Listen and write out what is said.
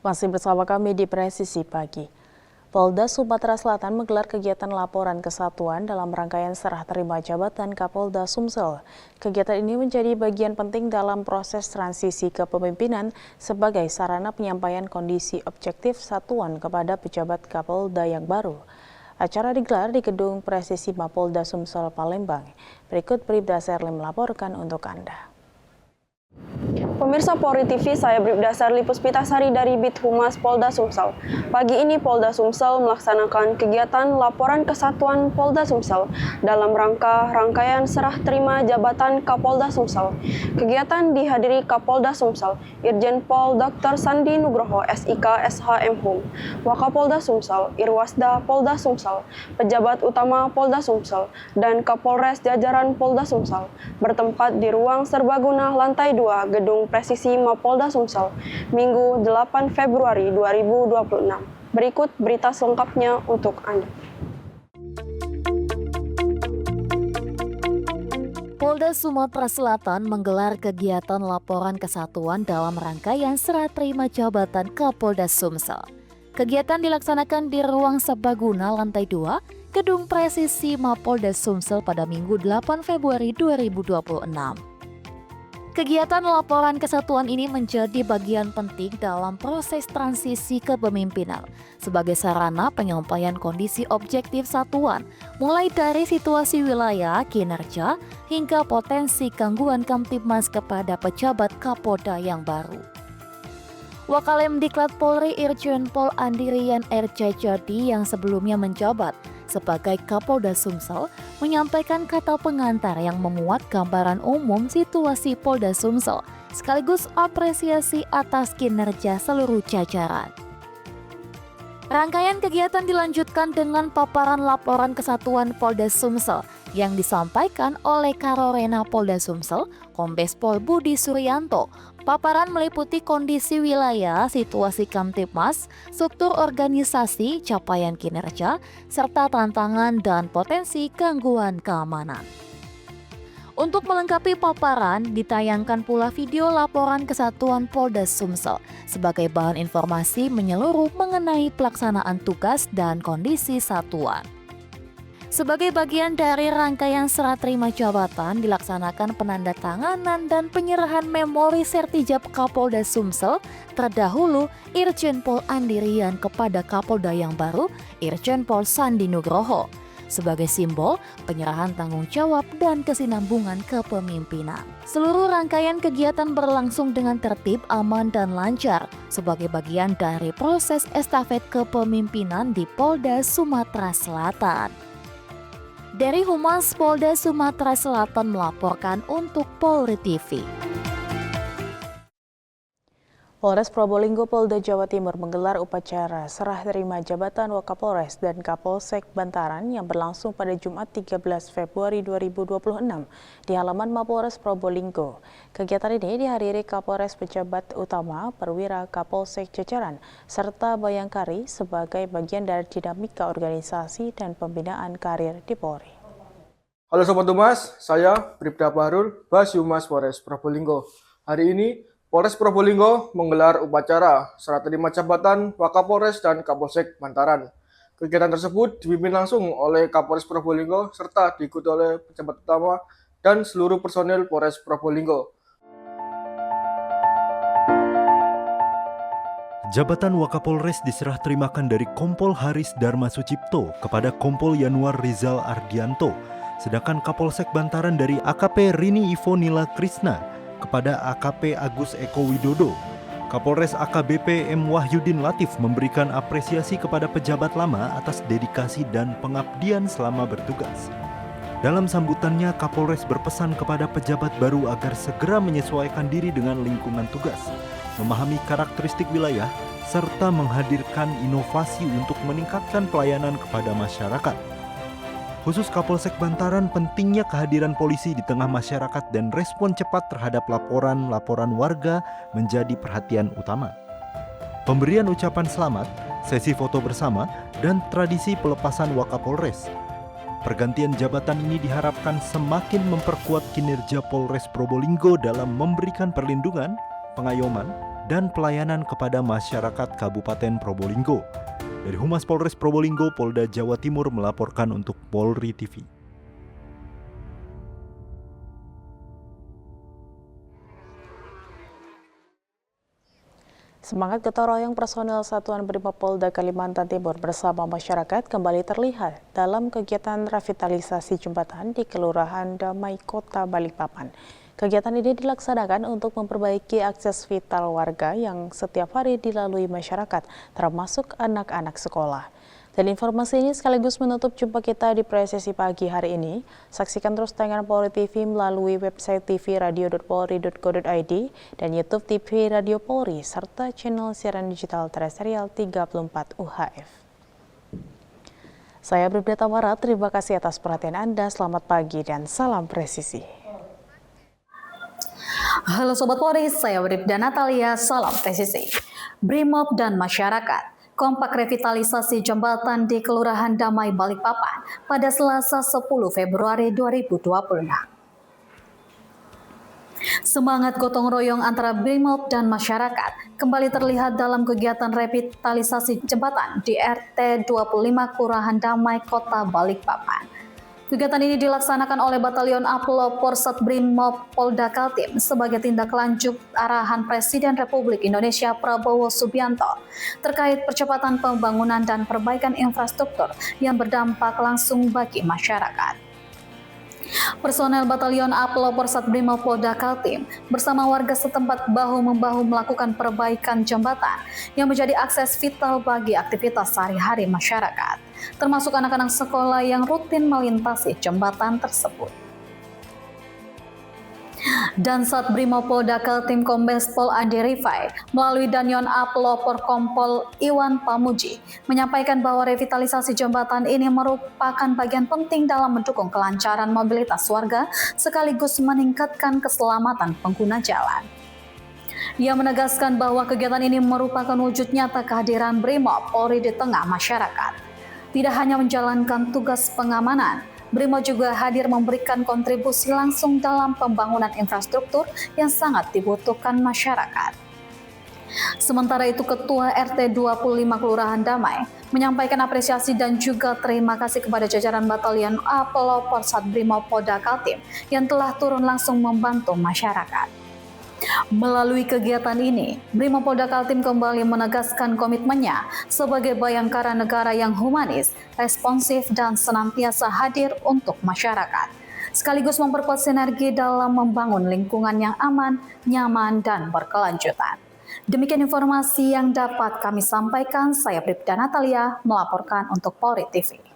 Masih bersama kami di Presisi Pagi. Polda Sumatera Selatan menggelar kegiatan laporan kesatuan dalam rangkaian serah terima jabatan Kapolda Sumsel. Kegiatan ini menjadi bagian penting dalam proses transisi kepemimpinan sebagai sarana penyampaian kondisi objektif satuan kepada pejabat Kapolda yang baru. Acara digelar di Gedung Presisi Mapolda Sumsel, Palembang. Berikut Bribda Serli melaporkan untuk Anda. Pemirsa Polri TV, saya Bribda Serli Puspitasari dari Bid Humas Polda Sumsel. Pagi ini Polda Sumsel melaksanakan kegiatan laporan kesatuan Polda Sumsel dalam rangkaian serah terima jabatan Kapolda Sumsel. Kegiatan dihadiri Kapolda Sumsel, Irjen Pol Dr. Sandi Nugroho, SIK SHM Hum, Wakapolda Sumsel, Irwasda Polda Sumsel, pejabat utama Polda Sumsel, dan Kapolres jajaran Polda Sumsel bertempat di ruang serbaguna lantai 2 Gedung Presisi Mapolda Sumsel, Minggu 8 Februari 2026. Berikut berita selengkapnya untuk Anda. Polda Sumatera Selatan menggelar kegiatan laporan kesatuan dalam rangkaian serah terima jabatan Kapolda Sumsel. Kegiatan dilaksanakan di ruang serbaguna lantai 2, Gedung Presisi Mapolda Sumsel pada Minggu 8 Februari 2026. Kegiatan laporan kesatuan ini menjadi bagian penting dalam proses transisi kepemimpinan sebagai sarana penyampaian kondisi objektif satuan, mulai dari situasi wilayah, kinerja, hingga potensi gangguan Kamtibmas kepada pejabat Kapolda yang baru. Wakalemdiklat Polri Irjen Pol Andirian R.C. Jadi yang sebelumnya menjabat sebagai Kapolda Sumsel menyampaikan kata pengantar yang memuat gambaran umum situasi Polda Sumsel sekaligus apresiasi atas kinerja seluruh jajaran. Rangkaian kegiatan dilanjutkan dengan paparan laporan kesatuan Polda Sumsel yang disampaikan oleh Karorena Polda Sumsel, Kombes Pol Budi Suryanto. Paparan meliputi kondisi wilayah, situasi Kamtibmas, struktur organisasi, capaian kinerja, serta tantangan dan potensi gangguan keamanan. Untuk melengkapi paparan, ditayangkan pula video laporan kesatuan Polda Sumsel sebagai bahan informasi menyeluruh mengenai pelaksanaan tugas dan kondisi satuan. Sebagai bagian dari rangkaian serah terima jabatan, dilaksanakan penandatanganan dan penyerahan memori sertijab Kapolda Sumsel terdahulu Irjen Pol Andirian kepada Kapolda yang baru Irjen Pol Sandi Nugroho sebagai simbol penyerahan tanggung jawab dan kesinambungan kepemimpinan. Seluruh rangkaian kegiatan berlangsung dengan tertib, aman, dan lancar sebagai bagian dari proses estafet kepemimpinan di Polda Sumatera Selatan. Dari Humas Polda Sumatera Selatan melaporkan untuk Polri TV. Polres Probolinggo Polda Jawa Timur menggelar upacara serah terima jabatan Wakapolres dan Kapolsek Bantaran yang berlangsung pada Jumat 13 Februari 2026 di halaman Mapolres Probolinggo. Kegiatan ini dihadiri Kapolres pejabat utama, perwira Kapolsek jajaran, serta Bayangkari sebagai bagian dari dinamika organisasi dan pembinaan karir di Polri. Halo Sobat Humas, saya Bribda Bahrul, Bas Humas Polres Probolinggo. Hari ini Polres Probolinggo menggelar upacara serah terima jabatan Wakapolres dan Kapolsek Bantaran. Kegiatan tersebut dipimpin langsung oleh Kapolres Probolinggo serta diikuti oleh pejabat utama dan seluruh personil Polres Probolinggo. Jabatan Wakapolres diserah terimakan dari Kompol Haris Dharma Sucipto kepada Kompol Yanuar Rizal Ardianto, sedangkan Kapolsek Bantaran dari AKP Rini Ivonila Krisna kepada AKP Agus Eko Widodo. Kapolres AKBP M. Wahyudin Latif memberikan apresiasi kepada pejabat lama atas dedikasi dan pengabdian selama bertugas. Dalam sambutannya, Kapolres berpesan kepada pejabat baru agar segera menyesuaikan diri dengan lingkungan tugas, memahami karakteristik wilayah, serta menghadirkan inovasi untuk meningkatkan pelayanan kepada masyarakat. Khusus Kapolsek Bantaran, pentingnya kehadiran polisi di tengah masyarakat dan respon cepat terhadap laporan-laporan warga menjadi perhatian utama. Pemberian ucapan selamat, sesi foto bersama, dan tradisi pelepasan Wakapolres. Pergantian jabatan ini diharapkan semakin memperkuat kinerja Polres Probolinggo dalam memberikan perlindungan, pengayoman, dan pelayanan kepada masyarakat Kabupaten Probolinggo. Dari Humas Polres Probolinggo, Polda Jawa Timur melaporkan untuk Polri TV. Semangat gotong royong personel Satuan Brimob Polda Kalimantan Timur bersama masyarakat kembali terlihat dalam kegiatan revitalisasi jembatan di Kelurahan Damai, Kota Balikpapan. Kegiatan ini dilaksanakan untuk memperbaiki akses vital warga yang setiap hari dilalui masyarakat, termasuk anak-anak sekolah. Dan informasi ini sekaligus menutup jumpa kita di Presisi Pagi hari ini. Saksikan terus tayangan Polri TV melalui website tvradio.polri.co.id dan YouTube TV Radio Polri serta channel siaran digital terestrial 34 UHF. Saya Bribda Tamara, terima kasih atas perhatian Anda. Selamat pagi dan salam presisi. Halo Sobat Polri, saya Bribda Natalia, salam presisi. Brimob dan masyarakat kompak revitalisasi jembatan di Kelurahan Damai, Balikpapan pada Selasa 10 Februari 2026. Semangat gotong royong antara Brimob dan masyarakat kembali terlihat dalam kegiatan revitalisasi jembatan di RT 25 Kelurahan Damai, Kota Balikpapan. Kegiatan ini dilaksanakan oleh Batalion Aplo Porsat Brimob Polda Kaltim sebagai tindak lanjut arahan Presiden Republik Indonesia Prabowo Subianto terkait percepatan pembangunan dan perbaikan infrastruktur yang berdampak langsung bagi masyarakat. Personel Batalion Aplo Porsat Brimob Polda Kaltim bersama warga setempat bahu-membahu melakukan perbaikan jembatan yang menjadi akses vital bagi aktivitas sehari-hari masyarakat, termasuk anak-anak sekolah yang rutin melintasi jembatan tersebut. Dan saat Brimob Polda Kaltim Kombes Pol Andi Rifai melalui Danyon Aplo Porkompol Iwan Pamuji menyampaikan bahwa revitalisasi jembatan ini merupakan bagian penting dalam mendukung kelancaran mobilitas warga sekaligus meningkatkan keselamatan pengguna jalan. Ia menegaskan bahwa kegiatan ini merupakan wujud nyata kehadiran Brimob Polri di tengah masyarakat. Tidak hanya menjalankan tugas pengamanan, Brimob juga hadir memberikan kontribusi langsung dalam pembangunan infrastruktur yang sangat dibutuhkan masyarakat. Sementara itu, Ketua RT 25 Kelurahan Damai menyampaikan apresiasi dan juga terima kasih kepada jajaran Batalion Aplo Porsat Brimob Polda Kaltim yang telah turun langsung membantu masyarakat. Melalui kegiatan ini, Brimob Polda Kaltim kembali menegaskan komitmennya sebagai bayangkara negara yang humanis, responsif, dan senantiasa hadir untuk masyarakat, sekaligus memperkuat sinergi dalam membangun lingkungan yang aman, nyaman, dan berkelanjutan. Demikian informasi yang dapat kami sampaikan. Saya Bribda Natalia melaporkan untuk Polri TV.